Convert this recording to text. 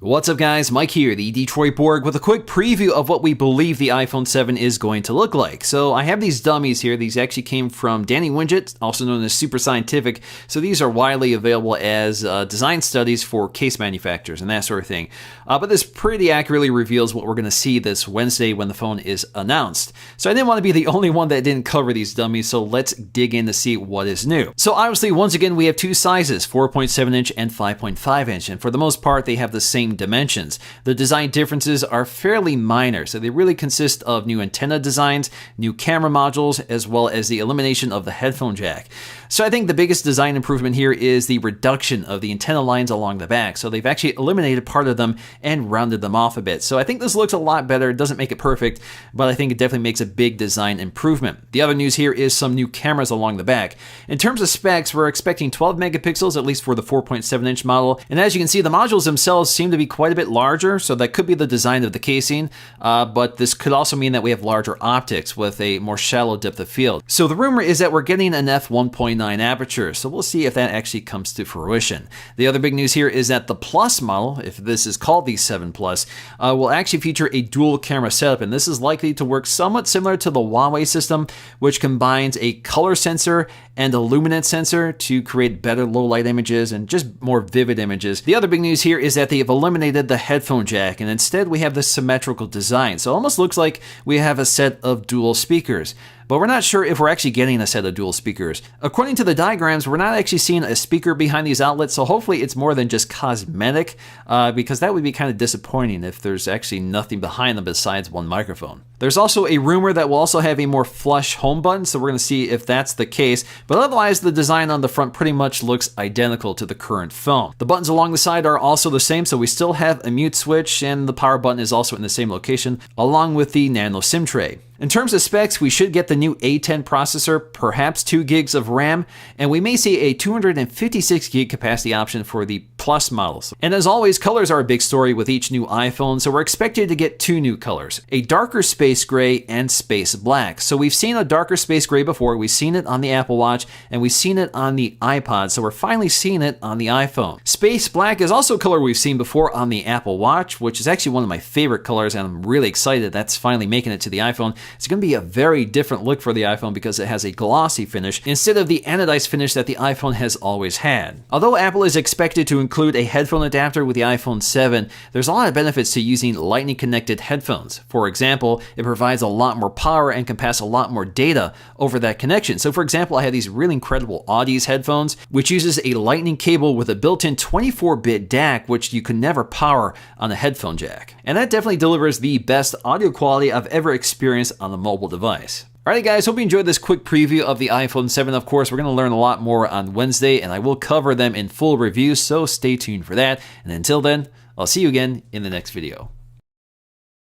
What's up guys, Mike here, the Detroit Borg, with a quick preview of what we believe the iPhone 7 is going to look like. So I have these dummies here. These actually came from Danny Winget, also known as Super Scientific. So these are widely available as design studies for case manufacturers and that sort of thing. But this pretty accurately reveals what we're going to see this Wednesday when the phone is announced. So I didn't want to be the only one that didn't cover these dummies, so let's dig in to see what is new. So obviously, once again, we have two sizes, 4.7 inch and 5.5 inch, and for the most part, they have the same dimensions. The design differences are fairly minor, so they really consist of new antenna designs, new camera modules, as well as the elimination of the headphone jack. So I think the biggest design improvement here is the reduction of the antenna lines along the back. So they've actually eliminated part of them and rounded them off a bit. So I think this looks a lot better. It doesn't make it perfect, but I think it definitely makes a big design improvement. The other news here is some new cameras along the back. In terms of specs, we're expecting 12 megapixels, at least for the 4.7 inch model. And as you can see, the modules themselves seem to be quite a bit larger, so that could be the design of the casing, but this could also mean that we have larger optics with a more shallow depth of field. So the rumor is that we're getting an f1.9 aperture, so we'll see if that actually comes to fruition. The other big news here is that the Plus model, if this is called the 7 Plus, will actually feature a dual camera setup, and this is likely to work somewhat similar to the Huawei system, which combines a color sensor and a luminance sensor to create better low light images and just more vivid images. The other big news here is that they've eliminated the headphone jack, and instead we have this symmetrical design. So it almost looks like we have a set of dual speakers. But we're not sure if we're actually getting a set of dual speakers. According to the diagrams, we're not actually seeing a speaker behind these outlets, so hopefully it's more than just cosmetic, because that would be kind of disappointing if there's actually nothing behind them besides one microphone. There's also a rumor that we'll also have a more flush home button, so we're going to see if that's the case, but otherwise the design on the front pretty much looks identical to the current phone. The buttons along the side are also the same, so we still have a mute switch, and the power button is also in the same location, along with the nano SIM tray. In terms of specs, we should get the new A10 processor, perhaps 2 gigs of RAM, and we may see a 256 gig capacity option for the Plus models. And as always, colors are a big story with each new iPhone, so we're expected to get 2 new colors, a darker space gray and space black. So we've seen a darker space gray before, we've seen it on the Apple Watch, and we've seen it on the iPod, so we're finally seeing it on the iPhone. Space black is also a color we've seen before on the Apple Watch, which is actually one of my favorite colors, and I'm really excited that's finally making it to the iPhone. It's going to be a very different look for the iPhone because it has a glossy finish instead of the anodized finish that the iPhone has always had. Although Apple is expected to include a headphone adapter with the iPhone 7, there's a lot of benefits to using lightning connected headphones. For example, it provides a lot more power and can pass a lot more data over that connection. So for example, I have these really incredible Audis headphones, which uses a lightning cable with a built-in 24-bit DAC, which you could never power on a headphone jack. And that definitely delivers the best audio quality I've ever experienced on a mobile device. Alright guys, hope you enjoyed this quick preview of the iPhone 7. Of course, we're going to learn a lot more on Wednesday, and I will cover them in full review, so stay tuned for that. And until then, I'll see you again in the next video.